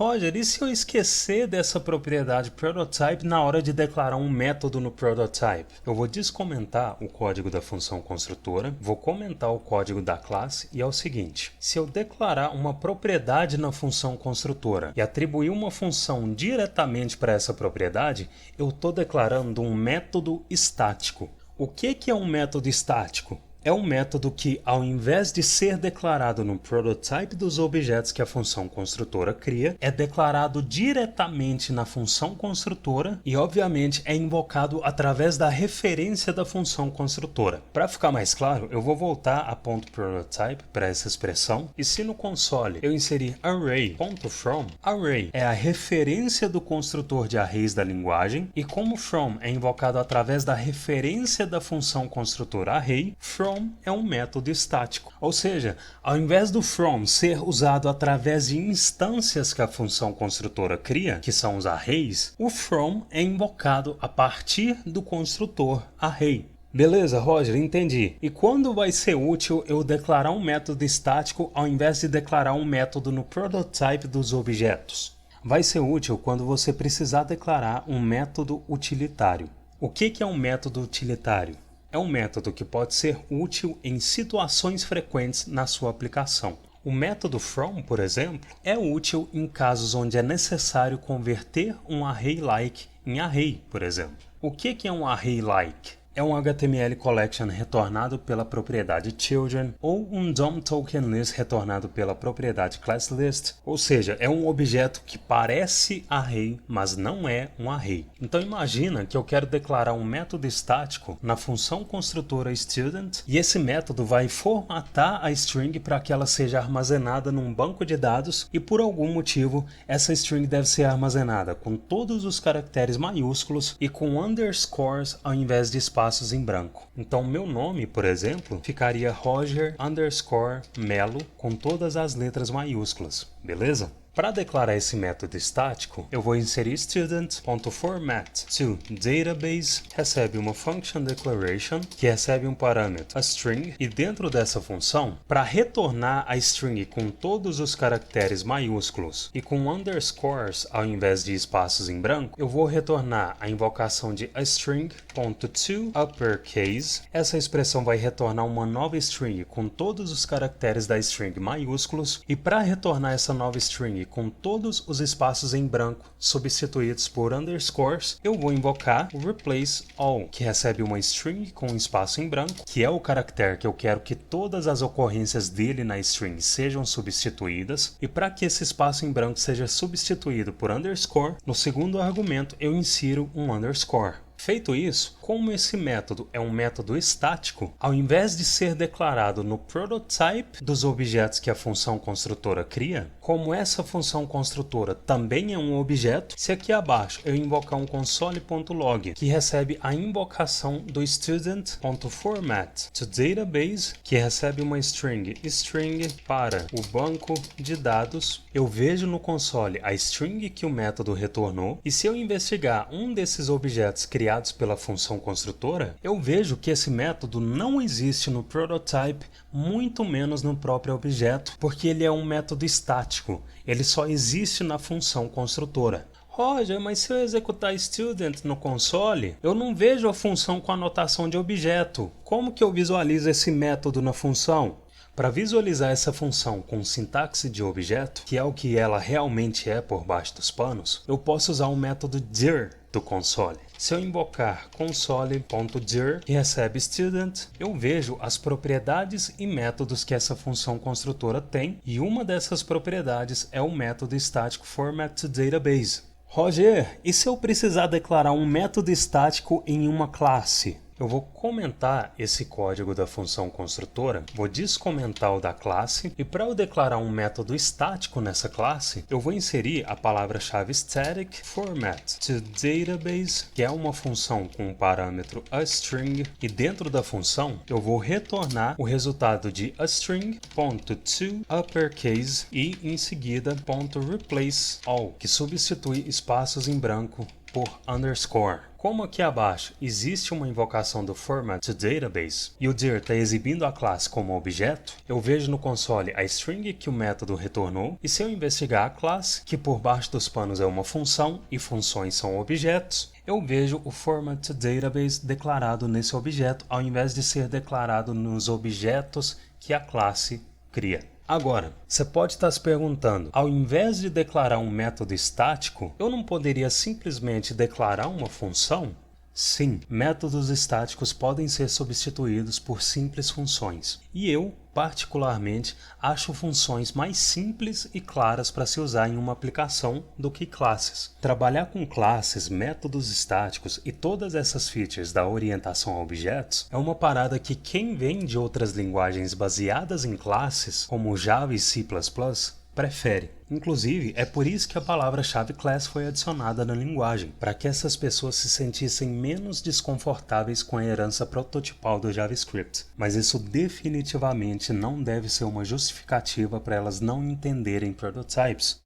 Roger, e se eu esquecer dessa propriedade prototype na hora de declarar um método no prototype? Eu vou descomentar o código da função construtora, vou comentar o código da classe e é o seguinte: se eu declarar uma propriedade na função construtora e atribuir uma função diretamente para essa propriedade, eu estou declarando um método estático. O que é um método estático? É um método que, ao invés de ser declarado no prototype dos objetos que a função construtora cria, é declarado diretamente na função construtora e, obviamente, é invocado através da referência da função construtora. Para ficar mais claro, eu vou voltar a .prototype para essa expressão e se no console eu inserir array.from, array é a referência do construtor de arrays da linguagem e como from é invocado através da referência da função construtora array, from é um método estático. Ou seja, ao invés do from ser usado através de instâncias que a função construtora cria, que são os arrays, o from é invocado a partir do construtor array. Beleza, Roger, entendi. E quando vai ser útil eu declarar um método estático ao invés de declarar um método no prototype dos objetos? Vai ser útil quando você precisar declarar um método utilitário. O que é um método utilitário? É um método que pode ser útil em situações frequentes na sua aplicação. O método from, por exemplo, é útil em casos onde é necessário converter um array-like em array, por exemplo. O que é um array-like? É um HTML collection retornado pela propriedade children ou um DOM token list retornado pela propriedade classList, ou seja, é um objeto que parece array, mas não é um array. Então imagina que eu quero declarar um método estático na função construtora student e esse método vai formatar a string para que ela seja armazenada num banco de dados e por algum motivo essa string deve ser armazenada com todos os caracteres maiúsculos e com underscores ao invés de espaços em branco. Então meu nome, por exemplo, ficaria Roger_Melo com todas as letras maiúsculas, beleza? Para declarar esse método estático, eu vou inserir student.format_to_database, recebe uma function declaration, que recebe um parâmetro, a string, e dentro dessa função, para retornar a string com todos os caracteres maiúsculos e com underscores ao invés de espaços em branco, eu vou retornar a invocação de aString.toUpperCase. Essa expressão vai retornar uma nova string com todos os caracteres da string maiúsculos, e para retornar essa nova string com todos os espaços em branco substituídos por underscores, eu vou invocar o replace all, que recebe uma string com um espaço em branco, que é o caractere que eu quero que todas as ocorrências dele na string sejam substituídas, e para que esse espaço em branco seja substituído por underscore, no segundo argumento eu insiro um underscore. Feito isso, como esse método é um método estático, ao invés de ser declarado no prototype dos objetos que a função construtora cria, como essa função construtora também é um objeto, se aqui abaixo eu invocar um console.log que recebe a invocação do student.format_to_database, que recebe uma string para o banco de dados, eu vejo no console a string que o método retornou, e se eu investigar um desses objetos criados pela função construtora, eu vejo que esse método não existe no prototype, muito menos no próprio objeto, porque ele é um método estático, ele só existe na função construtora. Roger, mas se eu executar student no console, eu não vejo a função com a notação de objeto. Como que eu visualizo esse método na função? Para visualizar essa função com sintaxe de objeto, que é o que ela realmente é por baixo dos panos, eu posso usar o método dir do console. Se eu invocar console.dir, que recebe student, eu vejo as propriedades e métodos que essa função construtora tem, e uma dessas propriedades é o método estático format_to_database. Roger, e se eu precisar declarar um método estático em uma classe? Eu vou comentar esse código da função construtora, vou descomentar o da classe, e para eu declarar um método estático nessa classe, eu vou inserir a palavra-chave static format_to_database, que é uma função com o parâmetro aString, e dentro da função eu vou retornar o resultado de aString.toUpperCase e em seguida .replace all, que substitui espaços em branco por underscore. Como aqui abaixo existe uma invocação do format to database e o dir está exibindo a classe como objeto, eu vejo no console a string que o método retornou, e se eu investigar a classe, que por baixo dos panos é uma função e funções são objetos, eu vejo o format to database declarado nesse objeto ao invés de ser declarado nos objetos que a classe cria. Agora, você pode estar se perguntando, ao invés de declarar um método estático, eu não poderia simplesmente declarar uma função? Sim, métodos estáticos podem ser substituídos por simples funções. E eu, particularmente, acho funções mais simples e claras para se usar em uma aplicação do que classes. Trabalhar com classes, métodos estáticos e todas essas features da orientação a objetos é uma parada que quem vem de outras linguagens baseadas em classes, como Java e C++, prefere. Inclusive, é por isso que a palavra-chave class foi adicionada na linguagem, para que essas pessoas se sentissem menos desconfortáveis com a herança prototipal do JavaScript. Mas isso definitivamente não deve ser uma justificativa para elas não entenderem prototypes.